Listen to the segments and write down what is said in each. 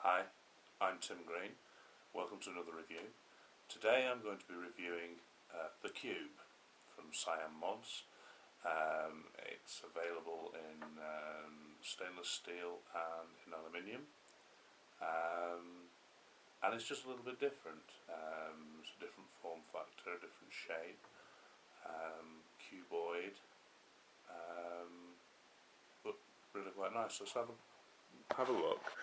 Hi, I'm Tim Green. Welcome to another review. Today I'm going to be reviewing the Cube from Cyan Mods. It's available in stainless steel and in aluminium, and it's just a little bit different. It's a different form factor, a different shape, cuboid, but really quite nice. Let's have a look.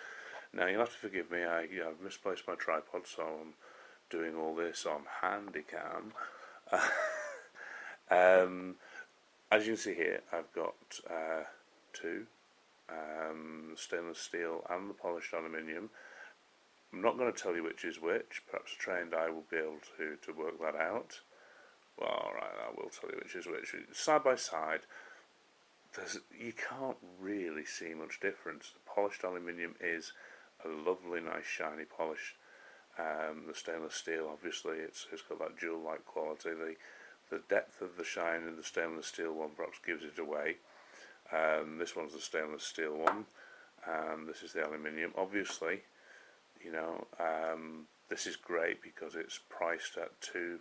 Now you'll have to forgive me, I've misplaced my tripod, so I'm doing all this on Handycam. As you can see here, I've got two, stainless steel and the polished aluminium. I'm not going to tell you which is which. Perhaps a trained eye will be able to work that out. Well, alright, I will tell you which is which. Side by side, you can't really see much difference. The polished aluminium is a lovely, nice, shiny polish. The stainless steel, obviously, it's got that jewel-like quality. The depth of the shine in the stainless steel one perhaps gives it away. This one's the stainless steel one, and this is the aluminium. Obviously, you know, this is great because it's priced at two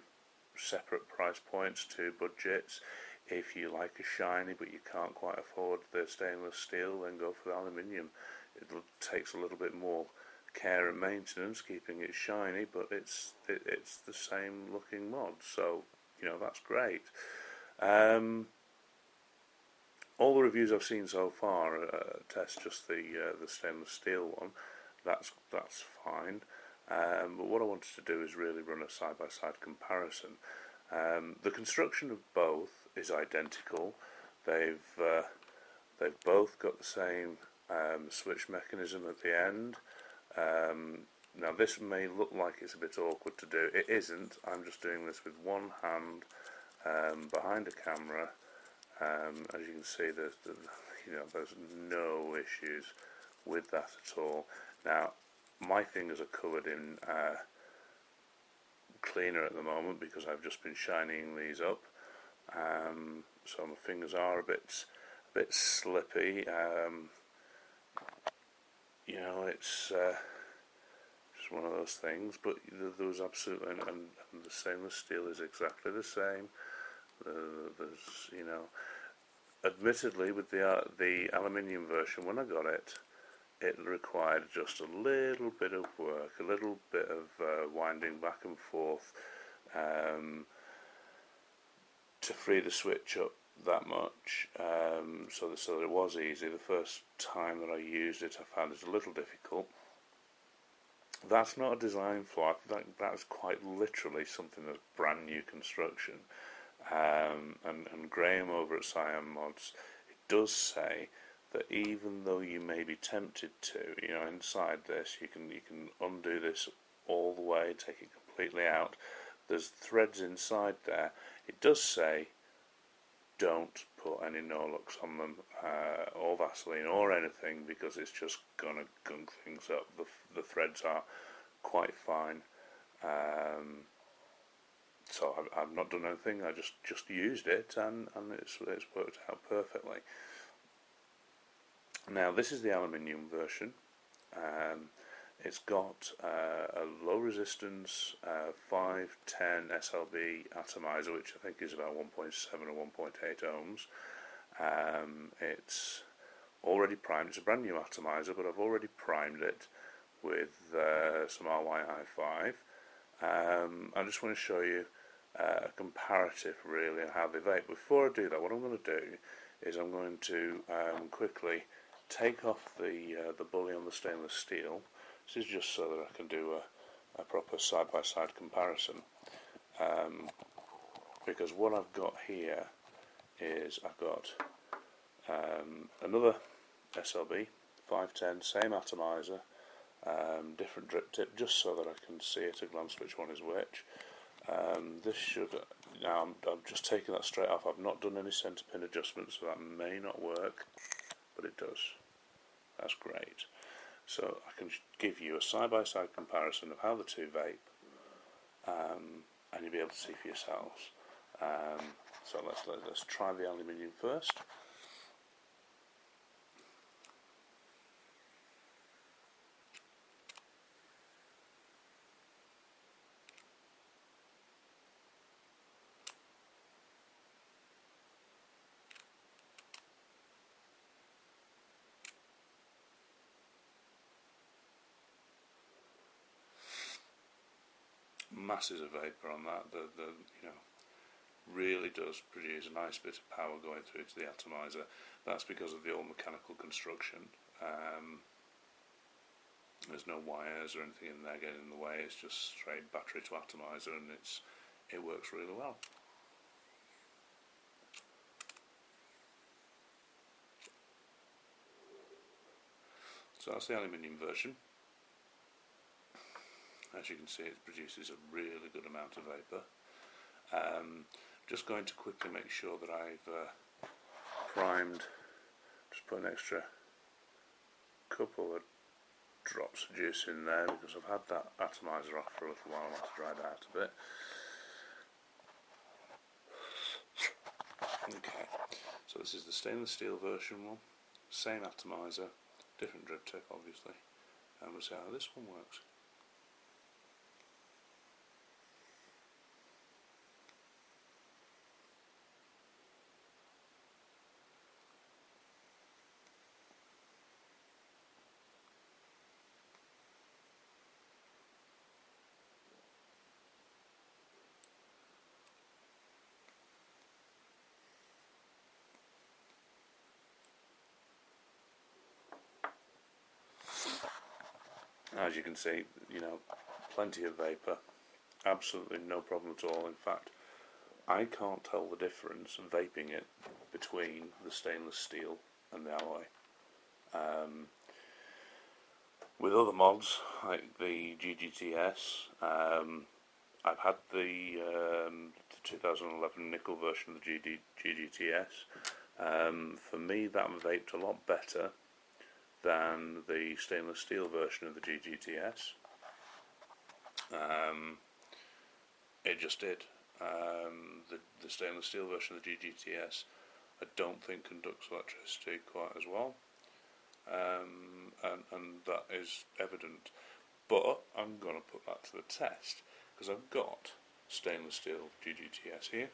separate price points, two budgets. If you like a shiny but you can't quite afford the stainless steel, then go for the aluminium. It takes a little bit more care and maintenance keeping it shiny, but it's the same looking mod, so you know that's great. All the reviews I've seen so far test just the stainless steel one. That's fine. But what I wanted to do is really run a side-by-side comparison. The construction of both is identical. They've both got the same switch mechanism at the end. Now this may look like it's a bit awkward to do. It isn't. I'm just doing this with one hand behind a camera. As you can see, there's no issues with that at all. Now my fingers are covered in cleaner at the moment because I've just been shining these up. So my fingers are a bit slippy. You know, it's just one of those things. But there was absolutely, and the stainless steel is exactly the same. There's, you know, admittedly with the aluminium version, when I got it, it required just a little bit of work, a little bit of winding back and forth to free the switch up that much, so that it was easy. The first time that I used it, I found it a little difficult. That's not a design flaw. That's quite literally something that's brand new construction. And Graham over at Cyan Mods, it does say that even though you may be tempted to, you know, inside this, you can undo this all the way, take it completely out. There's threads inside there. It does say don't put any Norlux on them, or Vaseline or anything, because it's just gonna gunk things up. The threads are quite fine. So I've not done anything. I just used it, and it's worked out perfectly. Now this is the aluminium version. It's got a low resistance 510 SLB atomizer, which I think is about 1.7 or 1.8 ohms. It's already primed. It's a brand new atomizer, but I've already primed it with some RYI5. I just want to show you a comparative really on how they vape. Before I do that, what I'm going to do is I'm going to quickly take off the bully on the stainless steel. This is just so that I can do a proper side-by-side comparison, because what I've got here is I've got another SLB 510, same atomizer, different drip tip, just so that I can see at a glance which one is which. This should, now I'm just taking that straight off. I've not done any centre pin adjustments, so that may not work, but it does. That's great. So I can give you a side-by-side comparison of how the two vape, and you'll be able to see for yourselves. So let's try the aluminium first. masses of vapour on that. Really does produce a nice bit of power going through to the atomizer. That's because of the old mechanical construction. There's no wires or anything in there getting in the way. It's just straight battery to atomizer, and it works really well. So that's the aluminium version. As you can see, it produces a really good amount of vapour. Just going to quickly make sure that I've primed, just put an extra couple of drops of juice in there because I've had that atomizer off for a little while. I want to dry it out a bit. Okay, so this is the stainless steel version one, same atomizer, different drip tip obviously, and we'll see how this one works. As you can see, plenty of vapour, absolutely no problem at all. In fact, I can't tell the difference vaping it between the stainless steel and the alloy. With other mods like the GGTS, I've had the 2011 nickel version of the GGTS. For me, that vaped a lot better than the stainless steel version of the GGTS. It just did. The stainless steel version of the GGTS I don't think conducts electricity quite as well, and that is evident. But I'm going to put that to the test because I've got stainless steel GGTS here.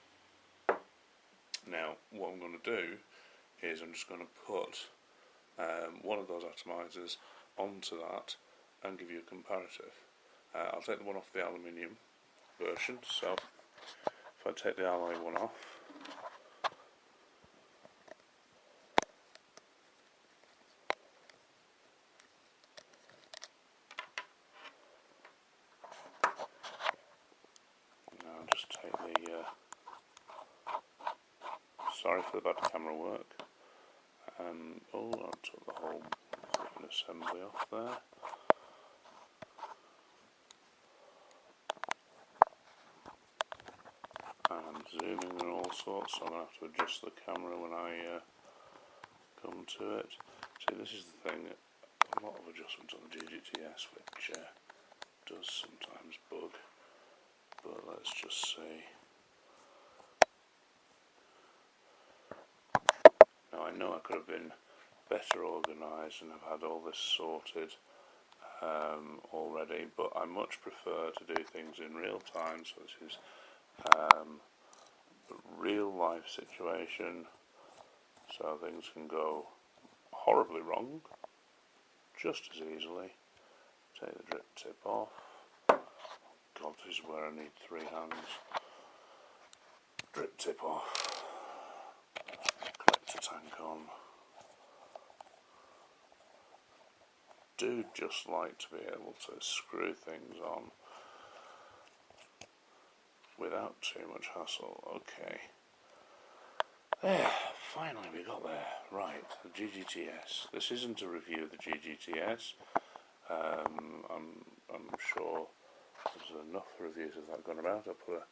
Now what I'm going to do is I'm just going to put one of those atomizers onto that and give you a comparative. I'll take the one off the aluminium version, so if I take the alloy one off, now I'll just take the sorry for the bad camera work. I took the whole assembly off there. And zooming and all sorts, so I'm going to have to adjust the camera when I come to it. See, this is the thing, a lot of adjustments on the GGTS which does sometimes bug, but let's just see. Now I know I could have been better organised and have had all this sorted already, but I much prefer to do things in real time, so this is a real life situation, so things can go horribly wrong just as easily. Take the drip tip off. God, this is where I need 3 hands. Drip tip off. Collector tank on. Do just like to be able to screw things on without too much hassle. Okay. There, finally we got there. Right, the GGTS. This isn't a review of the GGTS. I'm sure there's enough reviews of that gone about. I'll put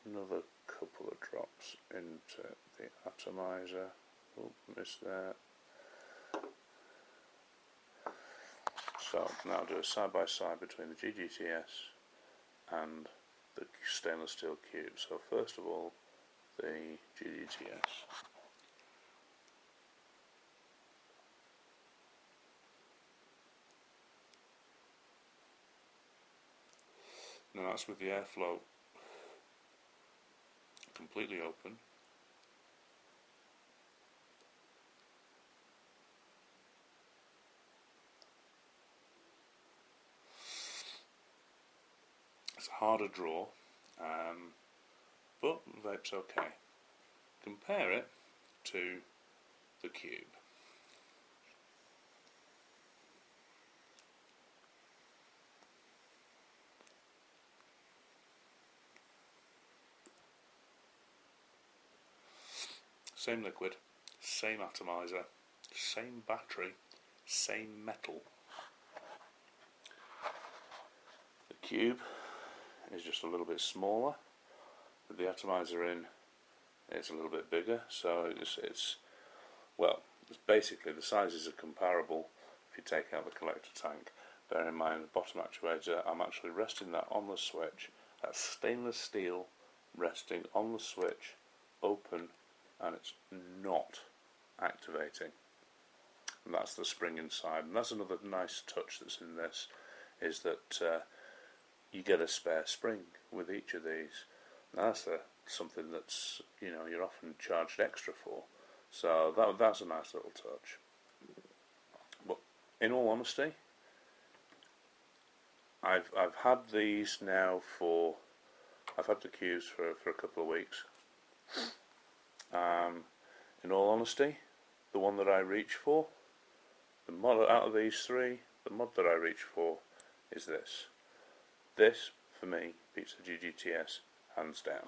another couple of drops into the atomizer. Oh, missed that. So now I'll do a side by side between the GGTS and the stainless steel cube. So first of all, the GGTS. Now that's with the airflow completely open. It's a harder draw, but vape's okay. Compare it to the Cube. Same liquid, same atomizer, same battery, same metal. The Cube is just a little bit smaller, with the atomizer in it's a little bit bigger, so it's basically the sizes are comparable if you take out the collector tank. Bear in mind the bottom actuator, I'm actually resting that on the switch. That's stainless steel resting on the switch, open, and it's not activating. And that's the spring inside. And that's another nice touch that's in this, is that you get a spare spring with each of these. Now that's something that's, you're often charged extra for. So that's a nice little touch. But in all honesty, I've had these now I've had the Cubes for a couple of weeks. In all honesty, the one that I reach for, the mod out of these three, the mod that I reach for is this. This, for me, beats the GGTS hands down.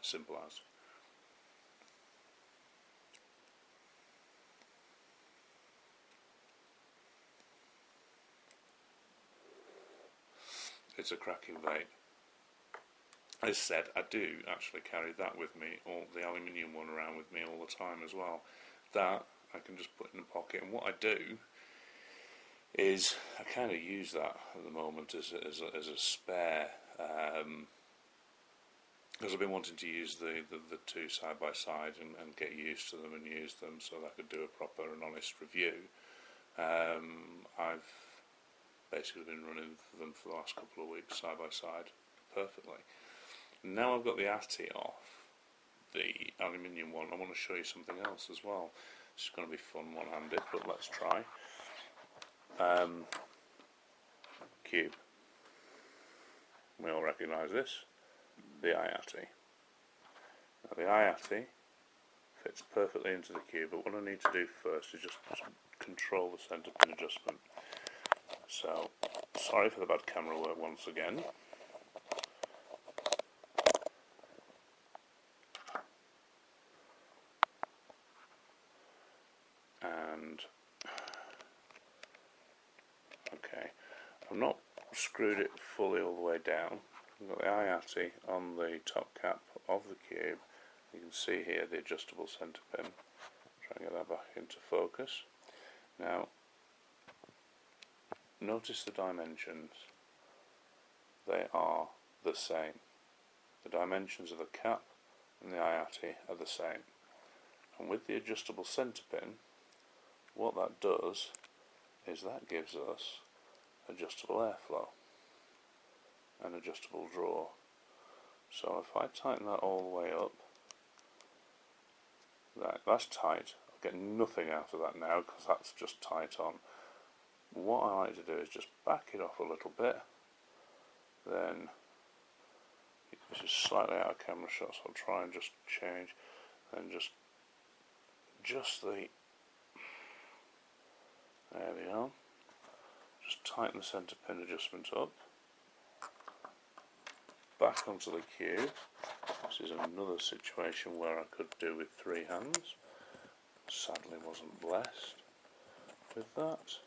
Simple as. It's a cracking vape. As said, I do actually carry that with me, or the aluminium one around with me all the time as well. That I can just put in the pocket, and what I do is I kind of use that at the moment as a spare, because I've been wanting to use the two side by side and get used to them and use them so that I could do a proper and honest review. I've basically been running them for the last couple of weeks side by side perfectly. Now I've got the ATI off, the aluminium one, I want to show you something else as well. It's going to be fun one-handed, but let's try. Cube. We all recognise this. The IATI. Now the IATI fits perfectly into the Cube, but what I need to do first is just control the centre pin adjustment. So, sorry for the bad camera work once again. And okay, I've not screwed it fully all the way down. I've got the IATI on the top cap of the Cube. You can see here the adjustable centre pin. Try and get that back into focus. Now, notice the dimensions. They are the same. The dimensions of the cap and the IATI are the same. And with the adjustable centre pin, what that does is that gives us adjustable airflow and adjustable draw. So if I tighten that all the way up, that's tight. I'll get nothing out of that now because that's just tight on. What I like to do is just back it off a little bit. Then this is slightly out of camera shot, so I'll try and just change and just the, there we are. Just tighten the centre pin adjustment up. Back onto the Cube. This is another situation where I could do with three hands. Sadly wasn't blessed with that.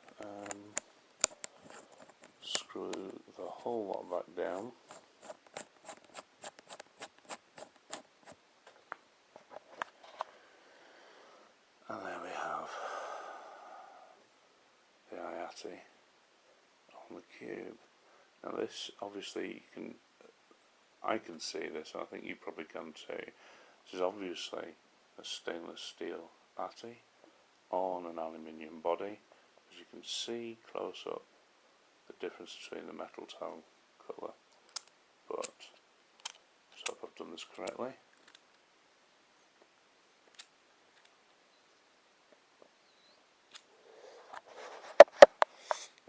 Screw the whole lot back down. And there we have the IATI on the Cube. Now this, obviously, I can see this, and I think you probably can too. This is obviously a stainless steel ATI on an aluminium body. As you can see close up, the difference between the metal tone colour. But, so if I've done this correctly,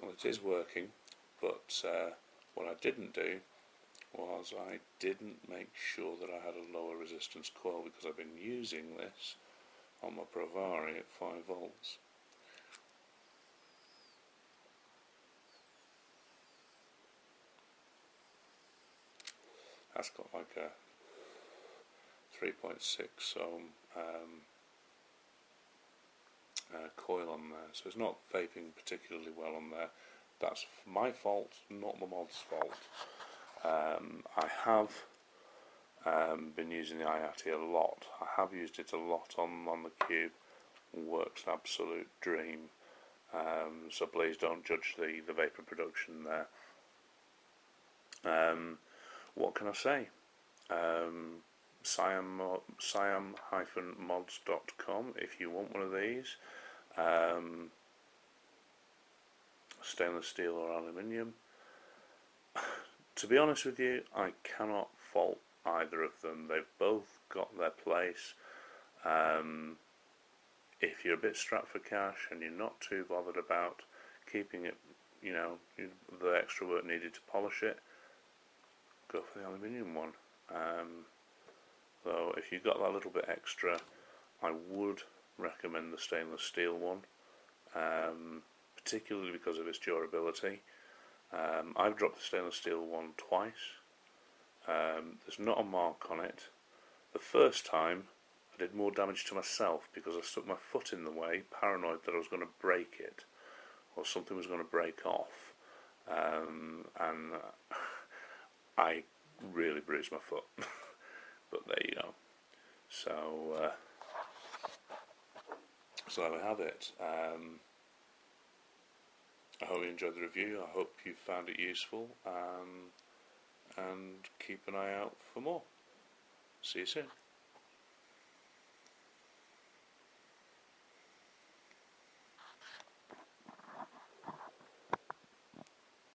well, it is working, but What I didn't do was I didn't make sure that I had a lower resistance coil, because I've been using this on my Provari at 5 volts. That's got like a 3.6 ohm coil on there, so it's not vaping particularly well on there. That's my fault, not the mod's fault. I have been using the IATI a lot. I have used it a lot on the Cube. Works an absolute dream. So please don't judge the vapor production there. What can I say? Siam-mods.com if you want one of these. Stainless steel or aluminium. To be honest with you, I cannot fault either of them. They've both got their place. If you're a bit strapped for cash and you're not too bothered about keeping it, the extra work needed to polish it, go for the aluminium one. Though if you've got that little bit extra, I would recommend the stainless steel one, particularly because of its durability. I've dropped the stainless steel one twice. There's not a mark on it. The first time I did more damage to myself because I stuck my foot in the way, paranoid that I was going to break it or something was going to break off, and I really bruised my foot. But there you go. So there we have it. I hope you enjoyed the review. I hope you found it useful, and keep an eye out for more. See you soon.